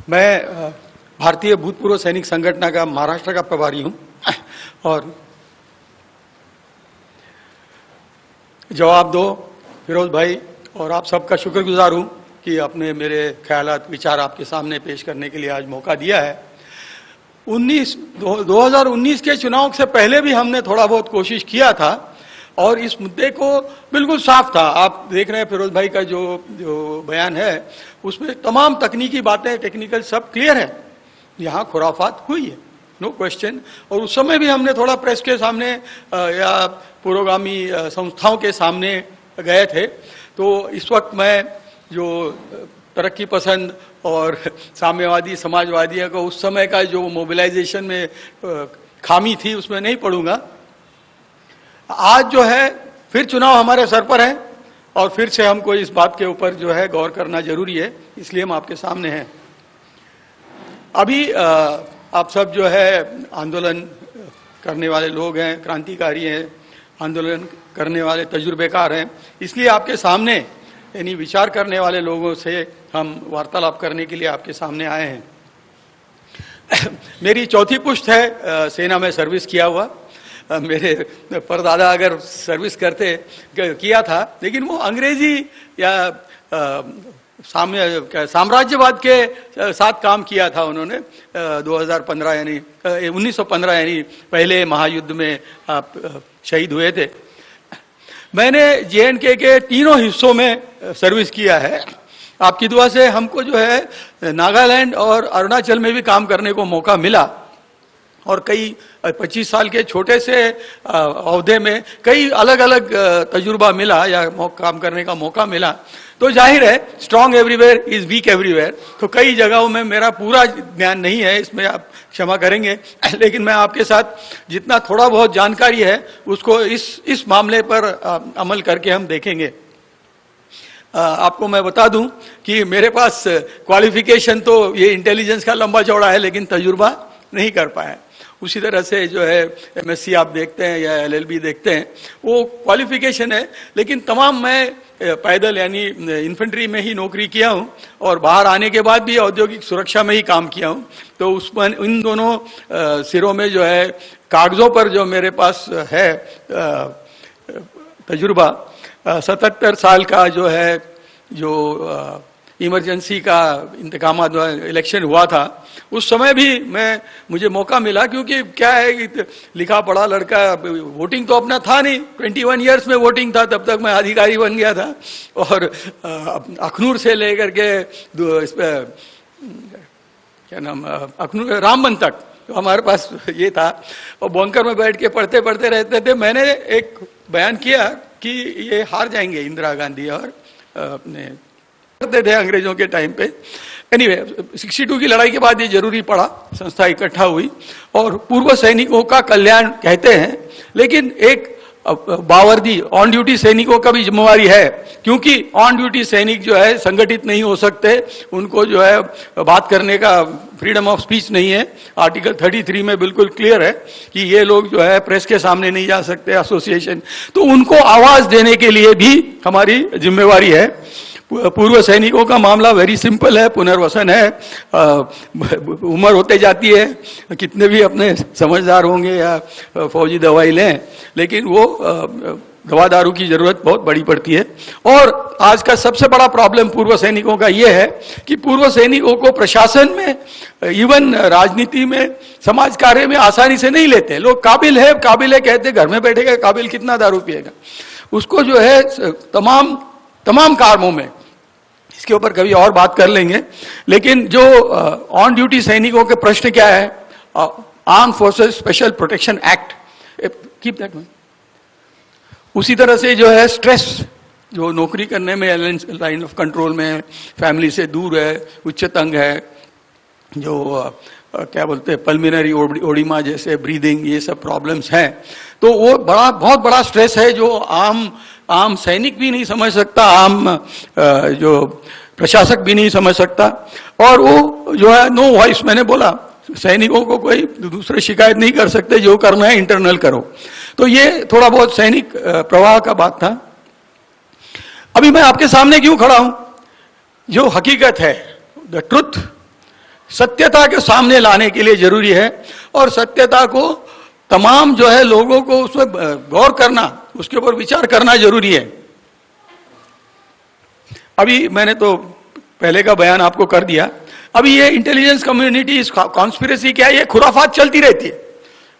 मैं भारतीय भूतपूर्व सैनिक संगठन का महाराष्ट्र का प्रभारी हूं और जवाब दो फिरोज भाई और आप सबका शुक्रगुजार हूं कि आपने मेरे ख्यालात विचार आपके सामने पेश करने के लिए आज मौका दिया है। 2019 के चुनाव से पहले भी हमने थोड़ा बहुत कोशिश किया था और इस मुद्दे को बिल्कुल साफ था। आप देख रहे हैं फिरोज भाई का जो बयान है उसमें तमाम तकनीकी बातें, टेक्निकल सब क्लियर है। यहाँ खुराफात हुई है, नो क्वेश्चन। और उस समय भी हमने थोड़ा प्रेस के सामने या पुरोगामी संस्थाओं के सामने गए थे। तो इस वक्त मैं जो तरक्की पसंद और साम्यवादी समाजवादियों को उस समय का जो मोबिलाइजेशन में खामी थी उसमें नहीं पढ़ूंगा। आज जो है फिर चुनाव हमारे सर पर है और फिर से हमको इस बात के ऊपर जो है गौर करना जरूरी है, इसलिए हम आपके सामने हैं। अभी आप सब जो है आंदोलन करने वाले लोग हैं, क्रांतिकारी हैं, आंदोलन करने वाले तजुर्बेकार हैं, इसलिए आपके सामने यानी विचार करने वाले लोगों से हम वार्तालाप करने के लिए आपके सामने आए हैं। मेरी चौथी पुश्त है सेना में सर्विस किया हुआ। मेरे परदादा अगर सर्विस किया था, लेकिन वो अंग्रेजी या साम्राज्यवाद के साथ काम किया था उन्होंने। 2015 यानी 1915 यानी पहले महायुद्ध में आप शहीद हुए थे। मैंने JNK के तीनों हिस्सों में सर्विस किया है। आपकी दुआ से हमको जो है नागालैंड और अरुणाचल में भी काम करने को मौका मिला और कई 25 साल के छोटे से अवधि में कई अलग अलग तजुर्बा मिला या काम करने का मौका मिला। तो जाहिर है strong everywhere is weak everywhere. तो कई जगहों में मेरा पूरा ज्ञान नहीं है, इसमें आप क्षमा करेंगे, लेकिन मैं आपके साथ जितना थोड़ा बहुत जानकारी है उसको इस मामले पर अमल करके हम देखेंगे। आपको मैं बता दूं कि मेरे पास क्वालिफिकेशन तो ये इंटेलिजेंस का लंबा चौड़ा है, लेकिन तजुर्बा नहीं कर पाया। उसी तरह से जो है MSc आप देखते हैं या LLB देखते हैं, वो क्वालिफिकेशन है, लेकिन तमाम मैं पैदल यानी इन्फेंट्री में ही नौकरी किया हूं और बाहर आने के बाद भी औद्योगिक सुरक्षा में ही काम किया हूं। तो उसमें इन दोनों सिरों में जो है कागजों पर जो मेरे पास है तजुर्बा 77 साल का जो है जो इमरजेंसी का इंतकाम इलेक्शन हुआ था, उस समय भी मुझे मौका मिला, क्योंकि क्या है कि लिखा पढ़ा लड़का, वोटिंग तो अपना था नहीं, 21 ईयर्स में वोटिंग था, तब तक मैं अधिकारी बन गया था। और अखनूर से लेकर के इस पे क्या नाम अखनूर रामबन तक तो हमारे पास ये था और बंकर में बैठ के पढ़ते पढ़ते रहते थे। मैंने एक बयान किया कि ये हार जाएंगे इंदिरा गांधी और अपने करते थे अंग्रेजों के टाइम पे। एनीवे 62 की लड़ाई के बाद ये जरूरी पड़ा, संस्था इकट्ठा हुई और पूर्व सैनिकों का कल्याण कहते हैं, लेकिन एक बावर्दी ऑन ड्यूटी सैनिकों का भी जिम्मेवारी है, क्योंकि ऑन ड्यूटी सैनिक जो है संगठित नहीं हो सकते, उनको जो है बात करने का फ्रीडम ऑफ स्पीच नहीं है। आर्टिकल 33 में बिल्कुल क्लियर है कि ये लोग जो है प्रेस के सामने नहीं जा सकते, एसोसिएशन। तो उनको आवाज देने के लिए भी हमारी जिम्मेवारी है। पूर्व सैनिकों का मामला वेरी सिंपल है, पुनर्वसन है। उम्र होते जाती है, कितने भी अपने समझदार होंगे या फौजी दवाई लें, लेकिन वो दवा दारू की जरूरत बहुत बड़ी पड़ती है। और आज का सबसे बड़ा प्रॉब्लम पूर्व सैनिकों का ये है कि पूर्व सैनिकों को प्रशासन में, इवन राजनीति में, समाज कार्य में आसानी से नहीं लेते। लोग काबिल है कहते, घर में बैठेगा, काबिल कितना दारू पिएगा। उसको जो है तमाम कामों में, इसके ऊपर कभी और बात कर लेंगे। लेकिन जो ऑन ड्यूटी सैनिकों के प्रश्न क्या है, arm forces special protection act, keep that one. उसी तरह से जो है स्ट्रेस, जो नौकरी करने में लाइन ऑफ कंट्रोल में, फैमिली से दूर है, उच्च तंग है, जो क्या बोलते हैं पल्मिनरी ओडिमा जैसे ब्रीदिंग, ये सब प्रॉब्लम्स हैं। तो वो बहुत बड़ा स्ट्रेस है जो आम सैनिक भी नहीं समझ सकता, आम जो प्रशासक भी नहीं समझ सकता। और वो जो है नो वॉइस, मैंने बोला सैनिकों को कोई दूसरे शिकायत नहीं कर सकते, जो करना है इंटरनल करो। तो ये थोड़ा बहुत सैनिक प्रवाह का बात था। अभी मैं आपके सामने क्यों खड़ा हूं, जो हकीकत है, द ट्रुथ सत्यता के सामने लाने के लिए जरूरी है, और सत्यता को तमाम जो है लोगों को उसमें गौर करना, उसके ऊपर विचार करना जरूरी है। अभी मैंने तो पहले का बयान आपको कर दिया। अभी ये इंटेलिजेंस कम्युनिटी, कॉन्स्पिरेसी क्या है, ये खुराफात चलती रहती है।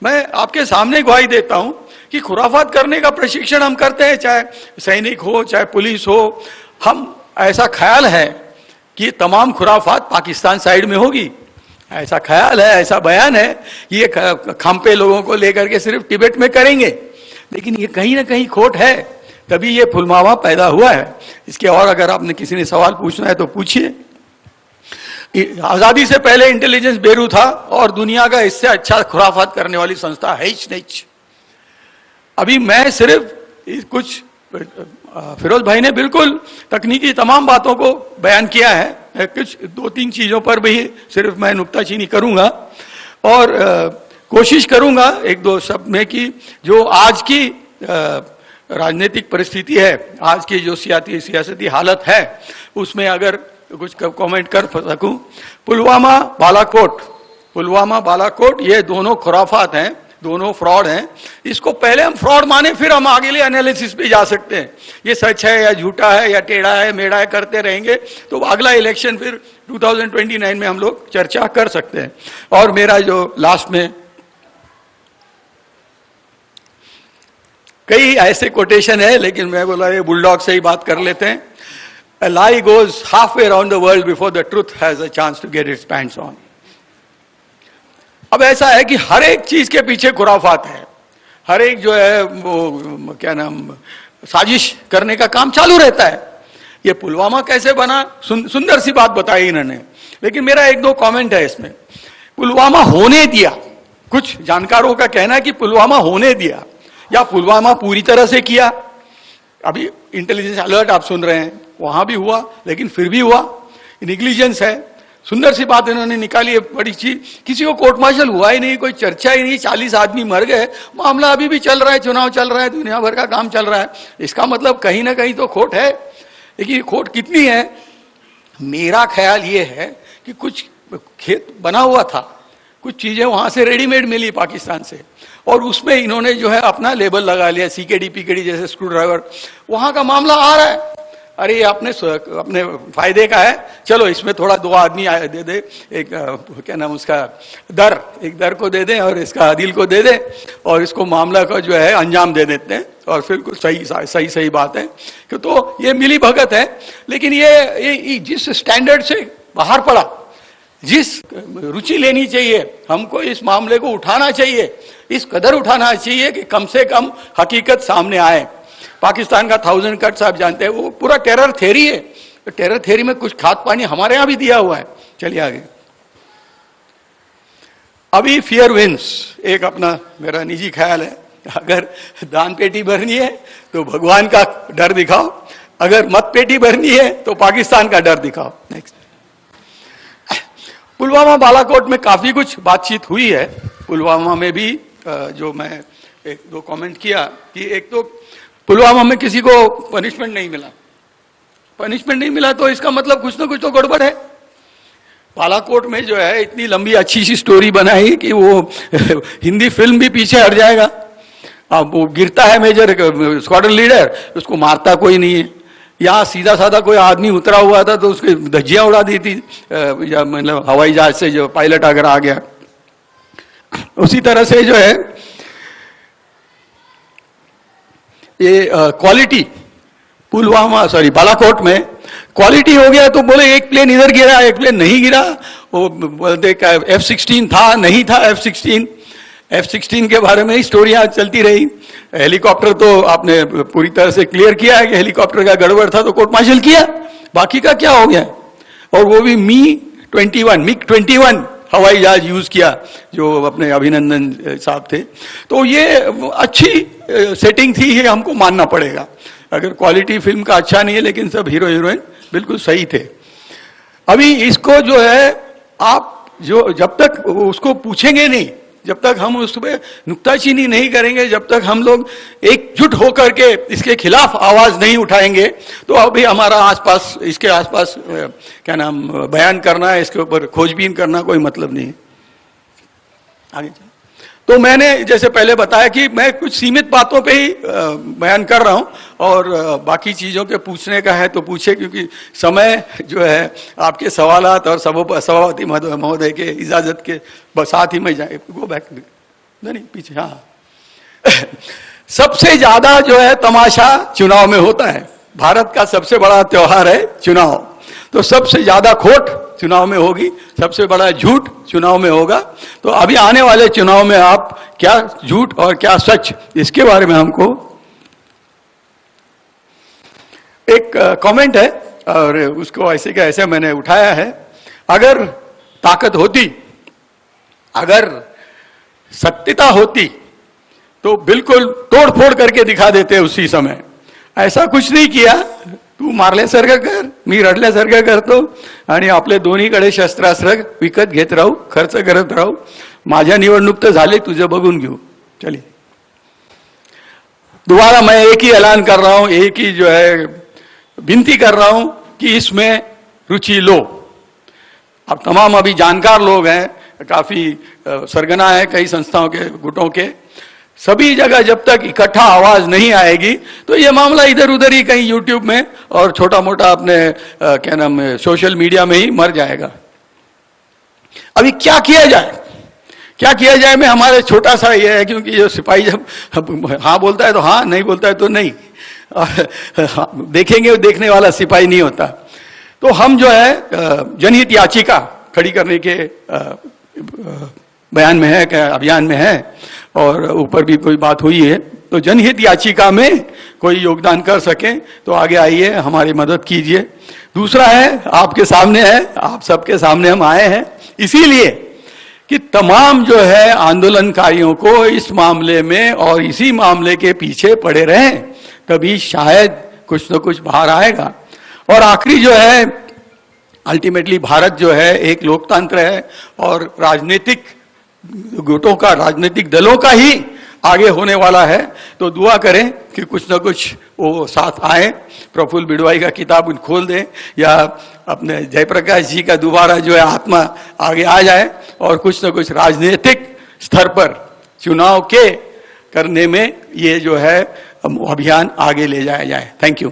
मैं आपके सामने गवाही देता हूं कि खुराफात करने का प्रशिक्षण हम करते हैं, चाहे सैनिक हो चाहे पुलिस हो। हम, ऐसा ख्याल है कि तमाम खुराफात पाकिस्तान साइड में होगी, ऐसा ख्याल है, ऐसा बयान है कि ये खाम्पे लोगों को लेकर के सिर्फ तिब्बत में करेंगे, लेकिन ये कहीं ना कहीं खोट है, तभी ये पुलवामा पैदा हुआ है। इसके और अगर आपने किसी ने सवाल पूछना है तो पूछिए। आजादी से पहले इंटेलिजेंस ब्यूरो था और दुनिया का इससे अच्छा खुराफात करने वाली संस्था है ही नहीं। अभी मैं सिर्फ कुछ, फिरोज भाई ने बिल्कुल तकनीकी तमाम बातों को बयान किया है, कुछ 2-3 चीजों पर भी सिर्फ मैं नुक्ताचीनी करूंगा और कोशिश करूंगा 1-2 शब्द में कि जो आज की राजनीतिक परिस्थिति है, आज की जो सियासती हालत है, उसमें अगर कुछ कमेंट कर सकूं। पुलवामा बालाकोट ये दोनों खुराफात हैं, दोनों फ्रॉड हैं। इसको पहले हम फ्रॉड माने, फिर हम आगे लिए एनालिसिस पे जा सकते हैं, ये सच है या झूठा है या टेढ़ा है मेढ़ा है करते रहेंगे तो अगला इलेक्शन फिर 2029 में हम लोग चर्चा कर सकते हैं। और मेरा जो लास्ट में कई ऐसे कोटेशन है, लेकिन मैं बोला ये बुलडॉग से ही बात कर लेते हैं। A lie goes halfway around the world before the truth has a chance to get its pants on. अब ऐसा है कि हर एक चीज के पीछे खुराफात है, हर एक जो है वो क्या नाम साजिश करने का काम चालू रहता है। ये पुलवामा कैसे बना, सुंदर सी बात बताई इन्होंने, लेकिन मेरा 1-2 कमेंट है इसमें। पुलवामा होने दिया, कुछ जानकारों का कहना है कि पुलवामा होने दिया या पुलवामा पूरी तरह से किया। अभी इंटेलिजेंस अलर्ट आप सुन रहे हैं, वहां भी हुआ, लेकिन फिर भी हुआ, निग्लिजेंस है। सुंदर सी बात इन्होंने निकाली है, बड़ी चीज, किसी को कोर्ट मार्शल हुआ ही नहीं, कोई चर्चा ही नहीं, 40 आदमी मर गए, मामला अभी भी चल रहा है, चुनाव चल रहा है, दुनिया भर का काम चल रहा है। इसका मतलब कहीं ना कहीं तो खोट है, लेकिन खोट कितनी है? मेरा ख्याल ये है कि कुछ खेत बना हुआ था, कुछ चीजें वहां से रेडीमेड मिली पाकिस्तान से, और उसमें इन्होंने जो है अपना लेबल लगा लिया, सीकेडी पीकेडी जैसे स्क्रू ड्राइवर। वहां का मामला आ रहा है, अरे ये अपने फायदे का है, चलो इसमें थोड़ा 2 आदमी दे दे, एक क्या नाम उसका एक दर को दे दें और इसका आदिल को दे दें, और इसको मामला का जो है अंजाम दे देते हैं, और फिर कुछ सही बात है कि तो ये मिली भगत है। लेकिन ये जिस स्टैंडर्ड से बाहर पड़ा, जिस रुचि लेनी चाहिए हमको, इस मामले को उठाना चाहिए, इस कदर उठाना चाहिए कि कम से कम हकीकत सामने आए। पाकिस्तान का 1000 कट्स आप जानते हैं, वो पूरा टेरर थ्योरी है, तो टेरर थ्योरी में कुछ खाद पानी हमारे यहां भी दिया हुआ है। चलिए आगे। अभी फियर विंस, एक अपना मेरा निजी ख्याल है, अगर दान पेटी भरनी है तो भगवान का डर दिखाओ, अगर मत पेटी भरनी है तो पाकिस्तान का डर दिखाओ। नेक्स्ट। पुलवामा बालाकोट में काफी कुछ बातचीत हुई है। पुलवामा में भी जो मैं 1-2 कमेंट किया कि एक तो पुलवामा में किसी को पनिशमेंट नहीं मिला, तो इसका मतलब कुछ ना कुछ तो गड़बड़ है। बालाकोट में जो है इतनी लंबी अच्छी सी स्टोरी बनाई कि वो हिंदी फिल्म भी पीछे हट जाएगा। अब वो गिरता है मेजर स्क्वाड्रन लीडर, उसको मारता कोई नहीं है। यहाँ सीधा साधा कोई आदमी उतरा हुआ था तो उसकी धज्जियां उड़ा दी थी, या मतलब हवाई जहाज से जो पायलट अगर आ गया। उसी तरह से जो है ये क्वालिटी बालाकोट में क्वालिटी हो गया, तो बोले एक प्लेन इधर गिरा, एक प्लेन नहीं गिरा। वो बोलते F-16 था नहीं था, F-16 के बारे में ही स्टोरियां चलती रही। हेलीकॉप्टर तो आपने पूरी तरह से क्लियर किया है कि हेलीकॉप्टर का गड़बड़ था तो कोर्ट मार्शल किया, बाकी का क्या हो गया? और वो भी MiG-21 हवाई जहाज यूज किया जो अपने अभिनंदन साहब थे। तो ये अच्छी सेटिंग थी, ये हमको मानना पड़ेगा। अगर क्वालिटी फिल्म का अच्छा नहीं है, लेकिन सब हीरो हीरोइन बिल्कुल सही थे। अभी इसको जो है आप जो जब तक उसको पूछेंगे नहीं जब तक हम उस पर नुक्ताचीनी नहीं करेंगे, जब तक हम लोग एकजुट होकर के इसके खिलाफ आवाज नहीं उठाएंगे, तो अभी हमारा आसपास, इसके आसपास क्या नाम बयान करना है, इसके ऊपर खोजबीन करना कोई मतलब नहीं है। आगे तो मैंने जैसे पहले बताया कि मैं कुछ सीमित बातों पे ही बयान कर रहा हूं, और बाकी चीजों के पूछने का है तो पूछे, क्योंकि समय जो है आपके सवालात और सभापति महोदय के इजाजत के साथ ही मैं जाए गो बैक नहीं पीछे। हाँ सबसे ज्यादा जो है तमाशा चुनाव में होता है। भारत का सबसे बड़ा त्योहार है चुनाव, तो सबसे ज्यादा खोट चुनाव में होगी, सबसे बड़ा झूठ चुनाव में होगा। तो अभी आने वाले चुनाव में आप क्या झूठ और क्या सच, इसके बारे में हमको एक कमेंट है और उसको ऐसे का ऐसे मैंने उठाया है। अगर ताकत होती, अगर सत्यता होती तो बिल्कुल तोड़ फोड़ करके दिखा देते उसी समय। ऐसा कुछ नहीं किया। तू मारल्यासारखं कर, मी रडल्यासारखं करतो आणि आपले दोन्हीकडे शस्त्रास्त्र विकत घेत राहू, खर्च करत राहू, माझ्या निवडणूक तर झाली, तुझं बघून घेऊ। चलिए दोबारा मैं एक ही ऐलान कर रहा हूं, एक ही जो है विनती कर रहा हूं कि इसमें रुचि लो। अब तमाम अभी जानकार लोग हैं, काफी सरगना है कई संस्थाओं के गुटों के, सभी जगह जब तक इकट्ठा आवाज नहीं आएगी तो ये मामला इधर उधर ही कहीं यूट्यूब में और छोटा मोटा अपने क्या नाम है सोशल मीडिया में ही मर जाएगा। अभी क्या किया जाए, क्या किया जाए में हमारे छोटा सा ये है, क्योंकि जो सिपाही जब हाँ बोलता है तो हाँ, नहीं बोलता है तो नहीं, देखेंगे देखने वाला सिपाही नहीं होता। तो हम जो है जनहित याचिका खड़ी करने के बयान में है, क्या अभियान में है, और ऊपर भी कोई बात हुई है। तो जनहित याचिका में कोई योगदान कर सके तो आगे आइए, हमारी मदद कीजिए। दूसरा है, आपके सामने है, आप सबके सामने हम आए हैं इसीलिए कि तमाम जो है आंदोलनकारियों को इस मामले में और इसी मामले के पीछे पड़े रहें, तभी शायद कुछ न कुछ बाहर आएगा। और आखिरी जो है, अल्टीमेटली भारत जो है एक लोकतंत्र है और राजनीतिक गुटों का, राजनीतिक दलों का ही आगे होने वाला है। तो दुआ करें कि कुछ न कुछ वो साथ आए, प्रफुल्ल बिडवाई का किताब खोल दें, या अपने जयप्रकाश जी का दोबारा जो है आत्मा आगे आ जाए, और कुछ न कुछ राजनीतिक स्तर पर चुनाव के करने में ये जो है अभियान आगे ले जाया जाए। Thank you.